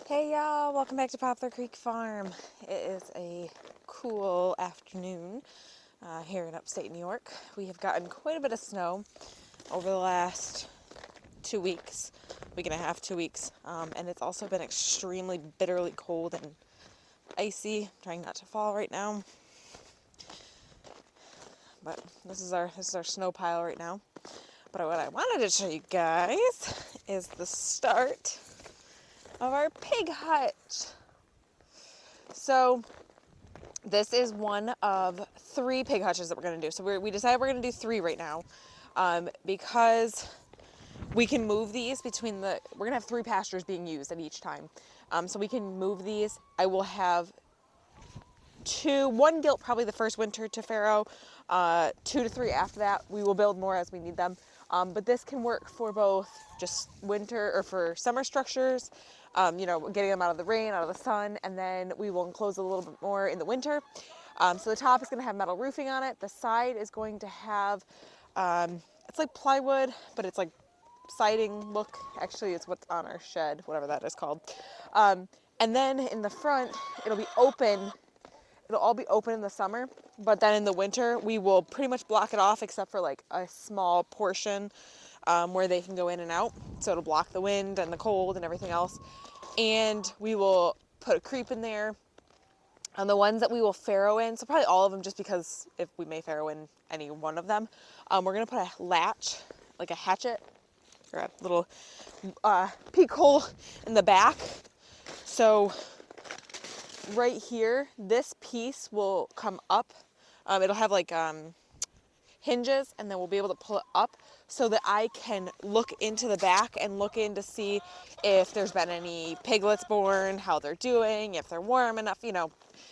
Hey y'all, welcome back to Poplar Creek Farm. It is a cool afternoon here in upstate New York. We have gotten quite a bit of snow over the last 2 weeks, week and a half, 2 weeks, and it's also been extremely bitterly cold and icy. I'm trying not to fall right now, but this is our snow pile right now. But what I wanted to show you guys is the start of our pig hut. So this is one of 3 pig hutches that we're going to do. So we decided we're going to do 3 right now because we can move these between we're going to have 3 pastures being used at each time. So we can move these. I will have 1 gilt probably the first winter to farrow, 2 to 3 after that. We will build more as we need them. But this can work for both just winter or for summer structures, getting them out of the rain, out of the sun, and then we will enclose a little bit more in the winter. So the top is going to have metal roofing on it. The side is going to have, it's like plywood, but it's like siding look. Actually, it's what's on our shed, whatever that is called. And then in the front, it'll be open. It'll all be open in the summer, but then in the winter, we will pretty much block it off except for like a small portion where they can go in and out. So it'll block the wind and the cold and everything else. And we will put a creep in there. And the ones that we will farrow in, so probably all of them just because if we may farrow in any one of them, we're going to put a latch, like a hatchet or a little peek hole in the back. So right here, this piece will come up. It'll have like hinges, and then we'll be able to pull it up so that I can look into the back and look in to see if there's been any piglets born, how they're doing, if they're warm enough,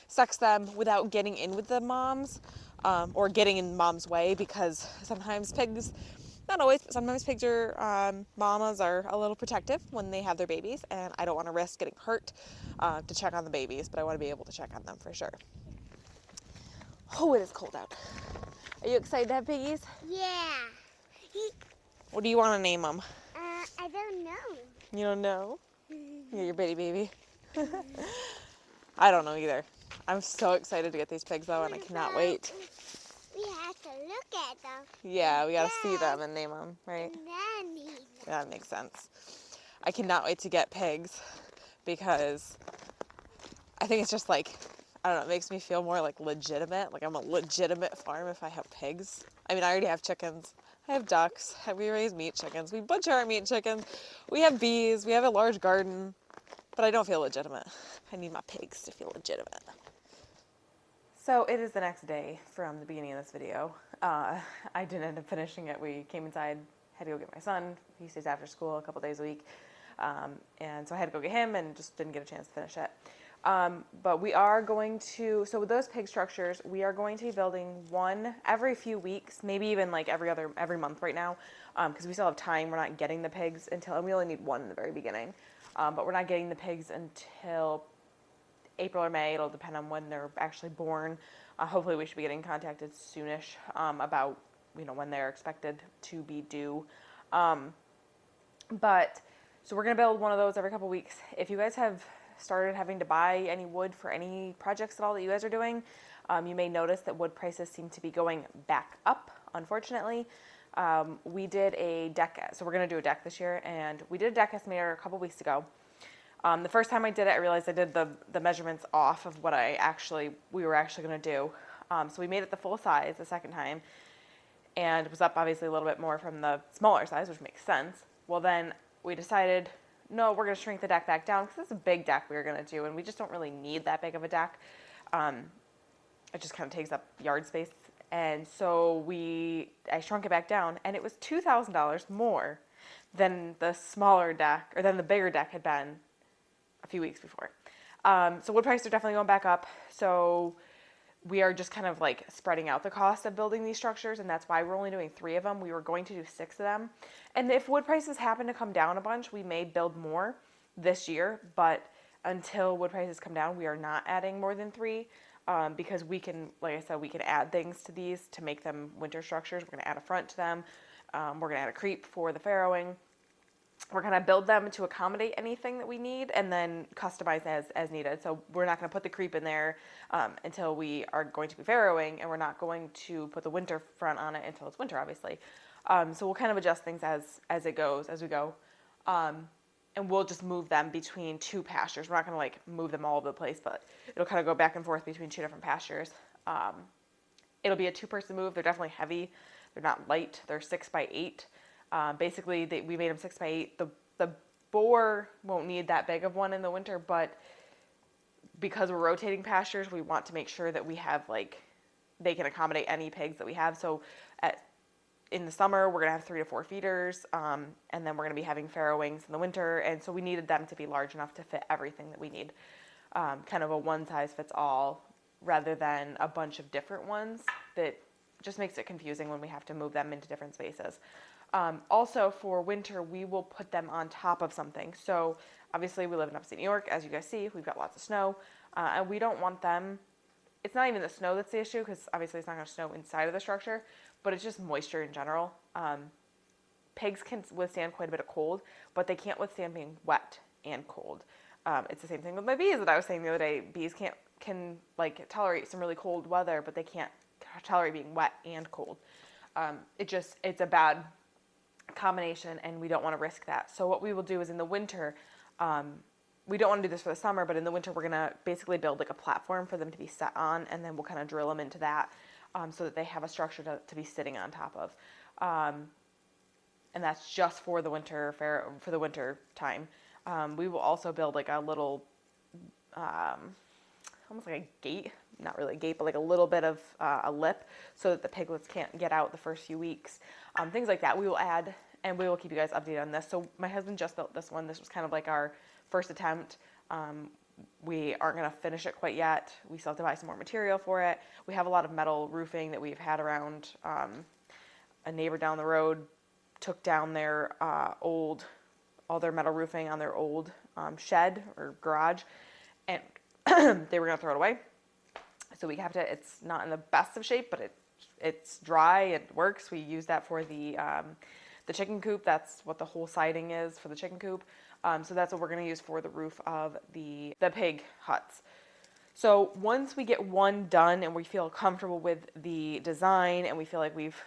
sex them without getting in with the moms or getting in mom's way, because sometimes pigs, not always, but sometimes pigs mamas are a little protective when they have their babies, and I don't want to risk getting hurt to check on the babies, but I want to be able to check on them for sure. Oh, it is cold out. Are you excited to have piggies? Yeah. What do you want to name them? I don't know. You don't know? You're your baby. I don't know either. I'm so excited to get these pigs though, and I cannot wait. We have to look at them. Yeah, we gotta see them and name them, right? And then name them. Yeah, that makes sense. I cannot wait to get pigs because I think it's just like, I don't know, it makes me feel more like legitimate. Like I'm a legitimate farm if I have pigs. I mean, I already have chickens. I have ducks. We raise meat chickens. We butcher our meat chickens. We have bees. We have a large garden. But I don't feel legitimate. I need my pigs to feel legitimate. So it is the next day from the beginning of this video. I didn't end up finishing it. We came inside, had to go get my son. He stays after school a couple days a week. And so I had to go get him and just didn't get a chance to finish it. But we are going to, so with those pig structures, we are going to be building one every few weeks, maybe even like every month right now, because we still have time. We're not getting the pigs until, and we only need one in the very beginning, but we're not getting the pigs until April or May. It'll depend on when they're actually born. Hopefully we should be getting contacted soonish about, when they're expected to be due. But so we're going to build one of those every couple weeks. If you guys have started having to buy any wood for any projects at all that you guys are doing, you may notice that wood prices seem to be going back up, unfortunately. We did a deck, so we're going to do a deck this year, and we did a deck estimator a couple weeks ago. The first time I did it, I realized I did the measurements off of what we were actually going to do. So we made it the full size the second time, and it was up obviously a little bit more from the smaller size, which makes sense. Well, then we decided, no, we're going to shrink the deck back down because it's a big deck we were going to do, and we just don't really need that big of a deck. It just kind of takes up yard space. And so I shrunk it back down, and it was $2,000 more than the smaller deck, or than the bigger deck had been a few weeks before. So wood prices are definitely going back up. So we are just kind of like spreading out the cost of building these structures, and that's why we're only doing 3 of them. We were going to do 6 of them. And if wood prices happen to come down a bunch, we may build more this year, but until wood prices come down, we are not adding more than 3 because we can, like I said, we can add things to these to make them winter structures. We're going to add a front to them. We're going to add a creep for the farrowing. we're going to build them to accommodate anything that we need and then customize as needed. So we're not going to put the creep in there until we are going to be farrowing, and we're not going to put the winter front on it until it's winter, obviously. So we'll kind of adjust things as it goes, as we go. And we'll just move them between two pastures. We're not going to like move them all over the place, but it'll kind of go back and forth between two different pastures. It'll be a 2-person move. They're definitely heavy. They're not light. They're 6x8. Basically, we made them 6x8. The boar won't need that big of one in the winter, but because we're rotating pastures, we want to make sure that we have like they can accommodate any pigs that we have. So in the summer, we're gonna have 3 to 4 feeders, and then we're gonna be having farrowings in the winter, and so we needed them to be large enough to fit everything that we need. Kind of a one size fits all, rather than a bunch of different ones that just makes it confusing when we have to move them into different spaces. Also, for winter, we will put them on top of something. So obviously, we live in upstate New York. As you guys see, we've got lots of snow, and we don't want them. It's not even the snow that's the issue, because obviously it's not going to snow inside of the structure, but it's just moisture in general. Pigs can withstand quite a bit of cold, but they can't withstand being wet and cold. It's the same thing with my bees that I was saying the other day. Bees can like tolerate some really cold weather, but they can't tolerate being wet and cold. It's a bad combination, and we don't want to risk that. So what we will do is in the winter, we don't want to do this for the summer, but in the winter we're going to basically build like a platform for them to be set on, and then we'll kind of drill them into that so that they have a structure to be sitting on top of. And that's just for the winter for the winter time. We will also build like a little, almost like a gate, not really a gate, but like a little bit of a lip so that the piglets can't get out the first few weeks. Things like that we will add, and we will keep you guys updated on this. So my husband just built this one. This was kind of like our first attempt. We aren't going to finish it quite yet. We still have to buy some more material for it. We have a lot of metal roofing that we've had around. A neighbor down the road took down their all their metal roofing on their old shed or garage, and they were going to throw it away. So we have to, it's not in the best of shape, but it's dry, it works. We use that for the chicken coop. That's what the whole siding is for the chicken coop. So that's what we're going to use for the roof of the pig huts. So once we get one done and we feel comfortable with the design and we feel like we've,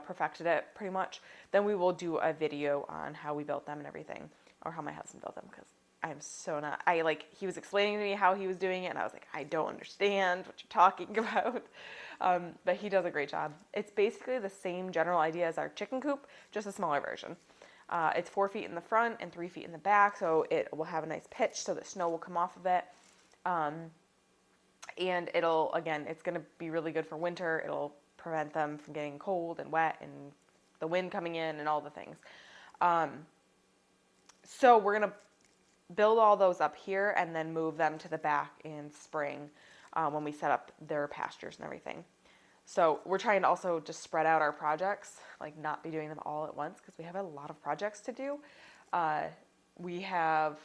perfected it pretty much, then we will do a video on how we built them and everything, or how my husband built them, because I'm so not, he was explaining to me how he was doing it, and I was like, I don't understand what you're talking about. But he does a great job. It's basically the same general idea as our chicken coop, just a smaller version. It's 4 feet in the front and 3 feet in the back, so it will have a nice pitch so that snow will come off of it. And it's going to be really good for winter. It'll prevent them from getting cold and wet and the wind coming in and all the things. So we're going to build all those up here and then move them to the back in spring when we set up their pastures and everything. So we're trying to also just spread out our projects, like not be doing them all at once, because we have a lot of projects to do. We have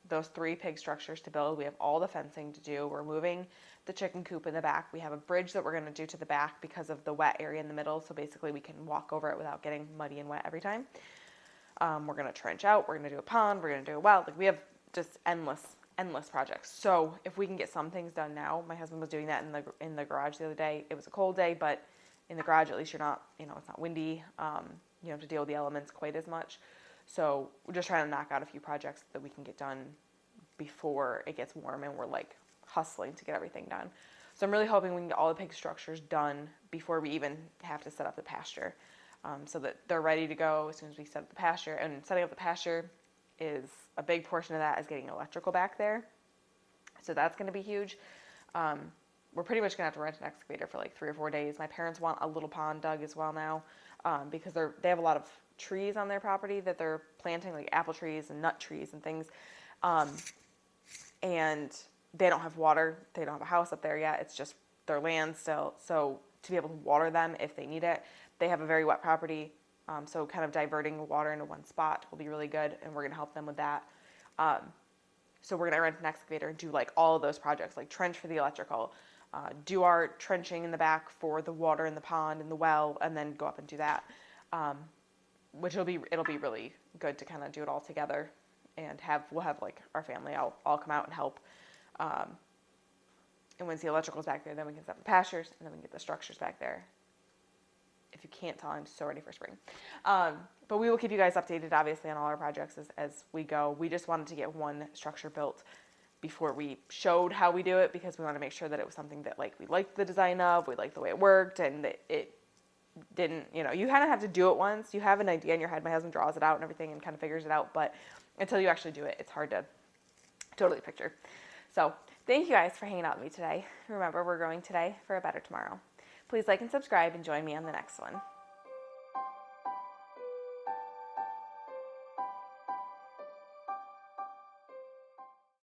those 3 pig structures to build. We have all the fencing to do. We're moving the chicken coop in the back. We have a bridge that we're going to do to the back because of the wet area in the middle. So basically we can walk over it without getting muddy and wet every time. We're going to trench out. We're going to do a pond. We're going to do a well. Like, we have just endless projects. So if we can get some things done now, my husband was doing that in the garage the other day. It was a cold day, but in the garage, at least you're not, it's not windy. You don't have to deal with the elements quite as much. So we're just trying to knock out a few projects that we can get done before it gets warm and we're like hustling to get everything done. So I'm really hoping we can get all the pig structures done before we even have to set up the pasture, so that they're ready to go as soon as we set up the pasture. And setting up the pasture is a big portion of that is getting electrical back there. So that's going to be huge. We're pretty much going to have to rent an excavator for like 3 or 4 days. My parents want a little pond dug as well now, because they have a lot of trees on their property that they're planting, like apple trees and nut trees and things. And they don't have water. They don't have a house up there yet. It's just their land still. So to be able to water them if they need it, they have a very wet property. So kind of diverting water into one spot will be really good, and we're going to help them with that. So we're going to rent an excavator and do like all of those projects, like trench for the electrical, do our trenching in the back for the water in the pond and the well, and then go up and do that. which it'll be really good to kind of do it all together, and we'll have like our family all come out and help. And once the electrical's back there, then we can set the pastures, and then we can get the structures back there. If you can't tell, I'm so ready for spring. But we will keep you guys updated, obviously, on all our projects as we go. We just wanted to get one structure built before we showed how we do it, because we want to make sure that it was something that like we liked the design of, we liked the way it worked, and that it didn't, you kind of have to do it once. You have an idea in your head. My husband draws it out and everything and kind of figures it out, but until you actually do it, it's hard to totally picture. So thank you guys for hanging out with me today. Remember, we're growing today for a better tomorrow. Please like and subscribe and join me on the next one.